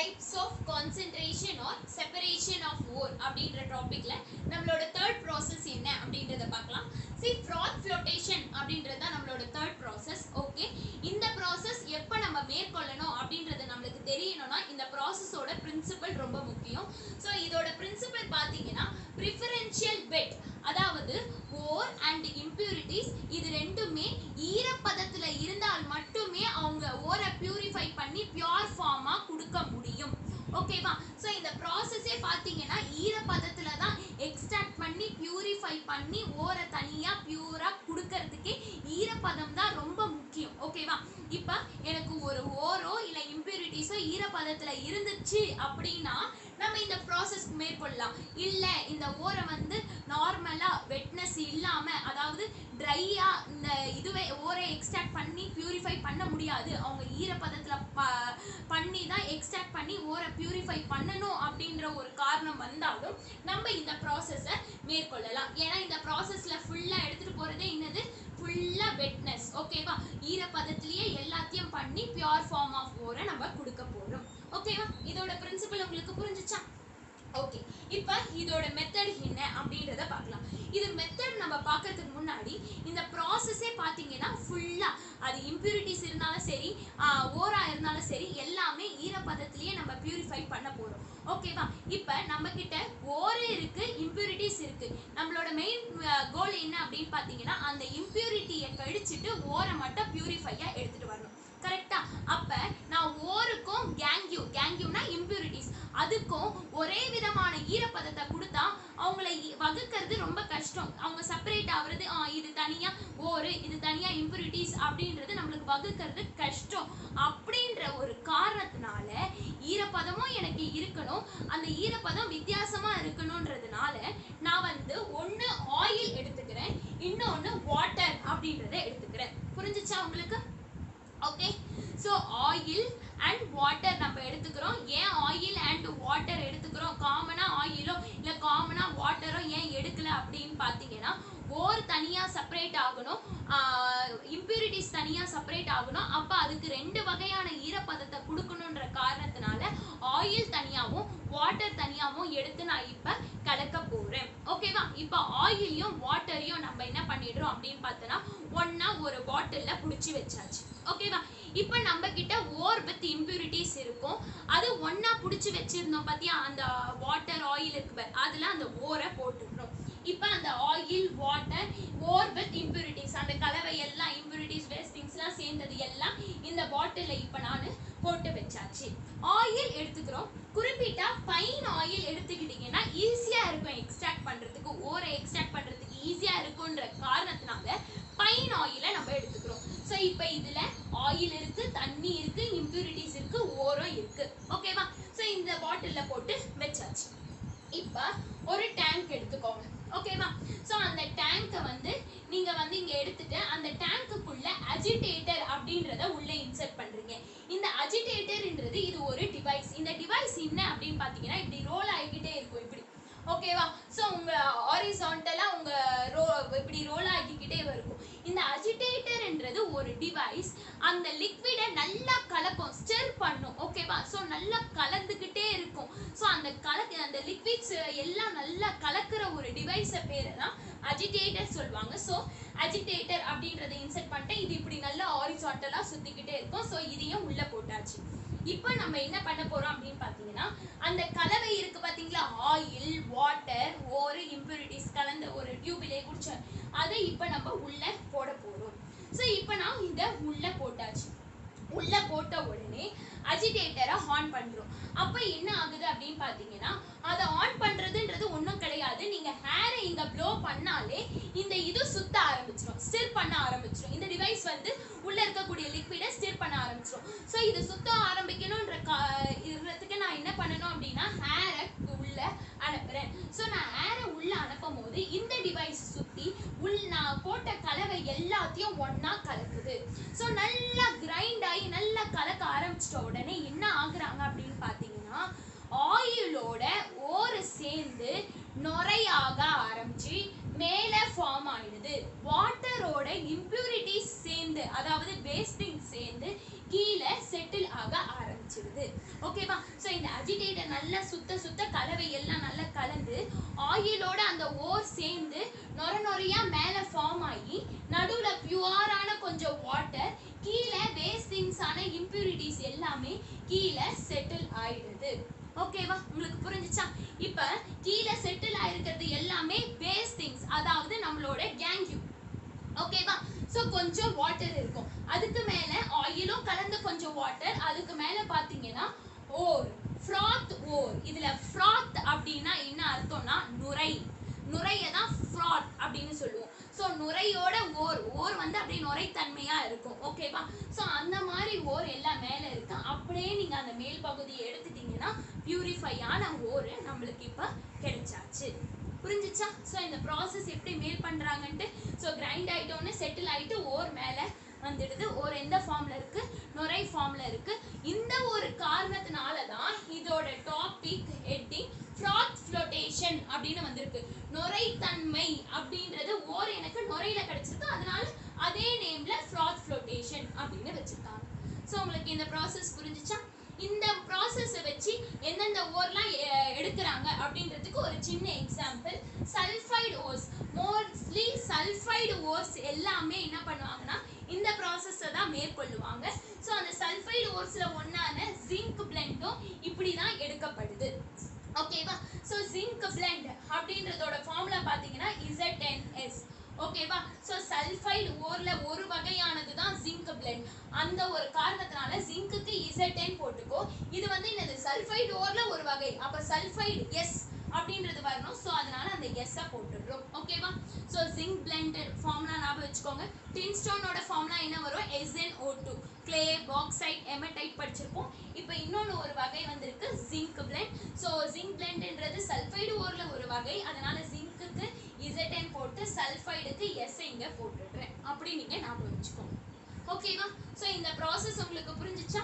types of concentration or separation of ore அப்படின்ற டாபிக்ல நம்மளோட third process என்ன அப்படின்றத பார்க்கலாம். See, froth flotation அப்படின்றது தான் நம்மளோட third process. ஓகே, இந்த process எப்ப நம்ம மேற்கொள்ளணும் அப்படின்றது நமக்கு தெரியணும்னா இந்த process-ஓட principle ரொம்ப முக்கியம். ஸோ இதோட principle பார்த்தீங்கன்னா preferential wet, அதாவது ore and impurities இது ரெண்டுமே ஈரப்பதத்துல இருந்தால் மட்டுமே அவங்க ஓரை பியூரிஃபை பண்ணி பியூர் ஃபார்மா கொடுக்க முடியும். ஓகேவா? ஸோ இந்த ப்ராசஸே பார்த்தீங்கன்னா ஈரப்பதத்துல தான் எக்ஸ்ட்ராக்ட் பண்ணி பியூரிஃபை பண்ணி ஓரை தனியா பியூரா கொடுக்கறதுக்கே ஈரப்பதம் தான் ரொம்ப முக்கியம். ஓகேவா? இப்போ எனக்கு ஒரு ஓரோ இல்லை இம்பியூரிட்டிஸோ ஈரப்பதத்துல இருந்துச்சு அப்படின்னா நம்ம இந்த ப்ராசஸ் மேற்கொள்ளலாம். இல்லை இந்த ஓரை வந்து நார்மலா வெட்னஸ் இல்லாம, அதாவது ட்ரையா இந்த இதுவே ஓரை எக்ஸ்ட்ராக்ட் பண்ணி பியூரிஃபை பண்ண முடியாது, அவங்க ஈரப்பதத்துல பண்ணி தான் எக்ஸ்ட்ராக்ட் பண்ணி ஓரை பியூரிஃபை பண்ணணும் அப்படின்ற ஒரு காரணம் வந்தாலும் நம்ம இந்த ப்ராசஸை மேற்கொள்ளலாம். ஏன்னா இந்த ப்ராசஸ்ல ஃபுல்லா எடுத்துட்டு போறதே என்னது, ஃபுல்லா வெட்னஸ். ஓகேவா? ஈரப்பதத்திலேயே எல்லாத்தையும் பண்ணி பியூர் ஃபார்ம் ஆஃப் ஓரை நம்ம கொடுக்க போறோம். ஓகேவா? இதோட பிரின்சிபல் உங்களுக்கு புரிஞ்சுச்சா? ஓகே, இப்போ இதோட மெத்தட் என்ன அப்படின்றத பார்க்கலாம். இது மெத்தட் நம்ம பார்க்கறதுக்கு முன்னாடி இந்த ப்ராசஸே பார்த்தீங்கன்னா ஃபுல்லாக அது இம்பியூரிட்டிஸ் இருந்தாலும் சரி, ஓரா இருந்தாலும் சரி, எல்லாமே ஈரப்பதத்திலேயே நம்ம பியூரிஃபை பண்ண போகிறோம். ஓகேவா? இப்போ நம்ம கிட்ட ஓரே இருக்கு, இம்பியூரிட்டிஸ் இருக்கு. நம்மளோட மெயின் கோல் என்ன அப்படின்னு பார்த்தீங்கன்னா அந்த இம்பியூரிட்டியை கழிச்சிட்டு ஓரை மட்டும் பியூரிஃபையா எடுத்துட்டு வரணும். கரெக்டா? அப்ப நான் ஓருக்கும் கேங்கியூனா இம்பியூரிட்டிஸ் அதுக்கும் ஒரே விதமான ஈரப்பதத்தை கொடுத்தா அவங்கள வகுக்கிறது ரொம்ப கஷ்டம். அவங்க செப்பரேட் ஆகுறது, இது தனியா ஓரு, இது தனியா இம்பியூரிட்டிஸ் அப்படின்றது நம்மளுக்கு வகுக்கிறது கஷ்டம். அப்படின்ற ஒரு காரணத்தினால ஈரப்பதமும் எனக்கு இருக்கணும், அந்த ஈரப்பதம் வித்தியாசமா இருக்கணும்ன்றதுனால நான் வந்து ஒன்று ஆயில் எடுத்துக்கிறேன், இன்னொன்று வாட்டர் அப்படின்றத எடுத்துக்கிறேன். புரிஞ்சுச்சா உங்களுக்கு? Okay, so oil and water நம்ம எடுத்துக்கிறோம். ஏன் ஆயில் அண்ட் வாட்டர் எடுத்துக்கிறோம், காமனாக ஆயிலோ இல்லை காமனாக வாட்டரோ ஏன் எடுக்கல அப்படின்னு பார்த்தீங்கன்னா ஓர் தனியாக செப்பரேட் ஆகணும், இம்பியூரிட்டிஸ் தனியாக செப்பரேட் ஆகணும். அப்போ அதுக்கு ரெண்டு வகையான ஈரப்பதத்தை கொடுக்கணுன்ற காரணத்தினால ஆயில் தனியாகவும் வாட்டர் தனியாகவும் எடுத்து நான் இப்போ கலக்க போகிறேன். ஓகேவா? இப்போ ஆயிலையும் வாட்டரையும் நம்ம என்ன பண்ணிடுறோம் அப்படின்னு பார்த்தோன்னா ஒன்றா ஒரு பாட்டிலில் பிடிச்சி வச்சாச்சு. ஓகேவா? இப்போ நம்ம கிட்ட ஓர் வித் இம்பியூரிட்டிஸ் இருக்கும், அது ஒன்றா பிடிச்சி வச்சிருந்தோம் பார்த்தியா, அந்த வாட்டர் ஆயில் இருக்கு, அதில் அந்த ஓரை போட்டுக்கிறோம். இப்போ அந்த oil water ore with impurities அந்த கலவை எல்லாம் இம்பியூரிட்டிஸ் வேஸ்டிங்ஸ்லாம் சேர்ந்தது எல்லாம் இந்த பாட்டிலில் இப்போ நான் போட்டு வச்சாச்சு. ஆயில் எடுத்துக்கிறோம். குறிப்பிட்டா ஃபைன் ஆயில் எடுத்துக்கிட்டிங்கன்னா ஈஸியாக இருக்கும் எக்ஸ்ட்ராக்ட் பண்ணுறதுக்கு, ஓரை எக்ஸ்ட்ராக்ட் பண்ணுறதுக்கு ஈஸியாக இருக்குன்ற காரணத்தினால ஃபைன் ஆயிலை நம்ம எடுத்துக்கிறோம். ஸோ இப்போ இதில் ஆயில் இருக்குது, தண்ணி இருக்குது, இம்பியூரிட்டிஸ் இருக்குது, ஓரம் இருக்குது. ஓகேவா? ஸோ இந்த பாட்டிலில் போட்டு வச்சாச்சு. இப்போ ஒரு டேங்க் எடுத்துக்கோங்க. ஓகேவா? ஸோ அந்த டேங்கை வந்து நீங்கள் வந்து இங்கே எடுத்துட்டு அந்த டேங்க்குக்குள்ள அஜிடேட்டர் அப்படின்றத உள்ளே இன்சர்ட் பண்ணுறீங்க. இந்த அஜிடேட்டர்ன்றது இது ஒரு டிவைஸ். இந்த டிவைஸ் என்ன அப்படின்னு பார்த்தீங்கன்னா இப்படி ரோல் ஆகிக்கிட்டே இருக்கும் இப்படி. ஓகேவா? ஸோ உங்கள் ஹாரிசான்டலாக உங்கள் இப்படி ரோல் ஆகிக்கிட்டே இருக்கும். இந்த அஜிடேட்டர்ன்றது ஒரு டிவைஸ், அந்த லிக்விடை நல்லா கலக்கும், ஸ்டிர் பண்ணும். ஓகேவா? ஸோ நல்லா கலந்துக்கிட்டே இருக்கும். ஸோ அந்த லிக்விட்ஸ் எல்லாம் நல்லா கலக்கிற ஒரு டிவைஸை பேர் தான் அஜிடேட்டர் சொல்லுவாங்க. ஸோ அஜிடேட்டர் அப்படின்றத இன்சர்ட் பண்ணிட்டு இது இப்படி நல்லா ஹாரிசான்டலாக சுற்றிக்கிட்டே இருக்கும். ஸோ இதையும் உள்ளே போட்டாச்சு. இப்போ நம்ம என்ன பண்ண போறோம் அப்படின்னு பார்த்தீங்கன்னா அந்த கலவை இருக்கு பார்த்தீங்களா, ஆயில் வாட்டர் ஓர் இம்பியூரிட்டிஸ் கலந்த ஒரு டியூபிலே குடிச்ச அதை இப்போ நம்ம உள்ள போட போறோம். ஸோ இப்போ நான் இதை உள்ள போட்டாச்சு. உள்ள போட்ட உடனே அஜிடேட்டரை ஆன் பண்றோம். அப்ப என்ன ஆகுது அப்படின்னு பாத்தீங்கன்னா அதை ஆன் பண்றதுன்றது ஒன்றும் கிடையாது, நீங்க ஹேரை இங்க ப்ளோ பண்ணாலே இந்த இது சுத்த ஆரம்பிச்சிடும், ஸ்டிர் பண்ண ஆரம்பிச்சிடும். இந்த டிவைஸ் வந்து உள்ள இருக்கக்கூடிய லிக்விடை ஸ்டிர் பண்ண ஆரம்பிச்சிடும். ஸோ இது சுத்த ஆரம்பிக்கணும்ன்றதுக்கு நான் என்ன பண்ணணும் அப்படின்னா ஹேரை உள்ள அனுப்புறேன். ஸோ நான் ஹேரை உள்ள அனுப்பும் போது இந்த டிவைஸ் சுத்தி நான் போட்ட கலவை எல்லாத்தையும் ஒன்னா கலக்குது. ஸோ நல்லா கிரைண்ட் ஆகி நல்லா கலக்க ஆரம்பிச்சிட்ட உடனே என்ன ஆகுறாங்க அப்படின்னு பார்த்தீங்கன்னா ஆயிலோட ஓரை சேர்ந்து நுரையாக ஆரம்பிச்சு மேலே ஃபார்ம் ஆயிடுது. வாட்டரோட இம்பியூரிட்டிஸ் சேர்ந்து, அதாவது வேஸ்டிங் சேர்ந்து கீழே செட்டில் ஆக ஆரம்பிச்சிடுது. ஓகேவா. ஸோ இந்த அஜிடேட்டர் நல்லா சுத்த கலவை எல்லாம் நல்லா கலந்து ஆயிலோட அந்த ஓர் சேர்ந்து நொரையா மேலே ஃபார்ம் ஆகி நடுவில் பியூரான கொஞ்சம் வாட்டர், கீழே வேஸ்ட் திங்ஸான இம்பியூரிட்டிஸ் எல்லாமே கீழே செட்டில் ஆயிடுது. ஓகேவா, உங்களுக்கு புரிஞ்சுச்சா? இப்போ கீழே செட்டில் ஆயிருக்கிறது எல்லாமே வேஸ்ட் திங்ஸ், அதாவது நம்மளோட கேங்யூ. ஓகேவா. ஸோ கொஞ்சம் வாட்டர் இருக்கும், அதுக்கு மேலே ஆயிலும் கலந்து கொஞ்சம் வாட்டர், அதுக்கு மேலே பார்த்தீங்கன்னா ஓர், ஃப்ராத் ஓர். இதில் ஃப்ராத் அப்படின்னா என்ன அர்த்தம்னா நுரையை தான் ஃப்ராத் அப்படின்னு சொல்லுவோம். ஸோ நுரையோட ஓர் வந்து அப்படியே நுரைத்தன்மையாக இருக்கும். ஓகேவா. ஸோ அந்த மாதிரி ஓர் எல்லாம் மேலே இருக்கு. அப்படியே நீங்கள் அந்த மேல் பகுதியை எடுத்துட்டீங்கன்னா பியூரிஃபையான ஓர் நம்மளுக்கு இப்போ கிடைச்சாச்சு. புரிஞ்சிச்சா? ஸோ இந்த ப்ராசஸ் எப்படி மேல் பண்ணுறாங்கன்ட்டு. ஸோ கிரைண்ட் ஆகிட்டோன்னு செட்டில் ஆகிட்டு ஓர் மேலே வந்துடுது. ஓர் எந்த ஃபார்மில் இருக்குது? நுரை ஃபார்மில் இருக்குது. இந்த ஒரு காரணத்தினால தான் இதோட டாபிக் ஹெட்டிங் ஃப்ராத் ஃப்ளோட்டேஷன் அப்படின்னு வந்திருக்கு. நுரைத்தன்மை அப்படின்றது ஓர் எனக்கு நுரையில கிடைச்சிருக்கு, அதனால அதே நேம்ல ஃப்ராத் ஃப்ளோட்டேஷன் அப்படின்னு வச்சிருக்காங்க. ஸோ உங்களுக்கு இந்த ப்ராசஸ் புரிஞ்சிச்சா? இந்த ப்ராசஸை வச்சு எந்தெந்த ஓர்லாம் எடுக்கிறாங்க அப்படின்றதுக்கு ஒரு சின்ன example. Sulphide ores, mostly sulphide ores எல்லாமே என்ன பண்ணுவாங்கன்னா இந்த ப்ராசஸை தான் மேற்கொள்ளுவாங்க. ஸோ அந்த சல்ஃபைடு ஓர்ஸில் ஒன்றான ஜிங்க் பிளெண்டும் இப்படி தான் எடுக்கப்படுது. ஓகேவா. ஸோ ஜிங்க் பிளெண்ட் அப்படின்றதோட ஃபார்முலா பார்த்தீங்கன்னா ZnS. ஓகேவா. ஸோ சல்ஃபைடு ஓர்ல ஒரு வகையானது தான் ஜிங்க் பிளெண்ட். அந்த ஒரு காரணத்தினால ஜிங்க்குக்கு ZN போட்டுக்கோ. இது வந்து என்னது? சல்ஃபைடு ஓர்ல ஒரு வகை, அப்போ சல்ஃபைடு எஸ் அப்படின்றது வரணும். ஸோ அதனால அந்த எஸ்ஸை போட்டுடுறோம். ஓகேவா. ஸோ ஜிங்க் பிளெண்ட் ஃபார்முலா ஞாபகம் வச்சுக்கோங்க. டின்ஸ்டோனோட ஃபார்முலா என்ன வரும்? SnO2. கிளே, பாக்சைட், எமடைட் படிச்சிருப்போம். இப்போ இன்னொன்று ஒரு வகை வந்திருக்கு, ஜிங்க் பிளெண்ட். ஸோ ஜிங்க் பிளெண்ட்ன்றது சல்ஃபைடு ஓர்ல ஒரு வகை, அதனால ஜிங்க்குக்கு ZN போட்டு சல்ஃபைடுக்கு எஸ் இங்கே போட்டுடுறேன். அப்படி நீங்கள் ஞாபகம் வச்சுக்கோங்க. ஓகேவா. ஸோ இந்த ப்ராசஸ் உங்களுக்கு புரிஞ்சிச்சா?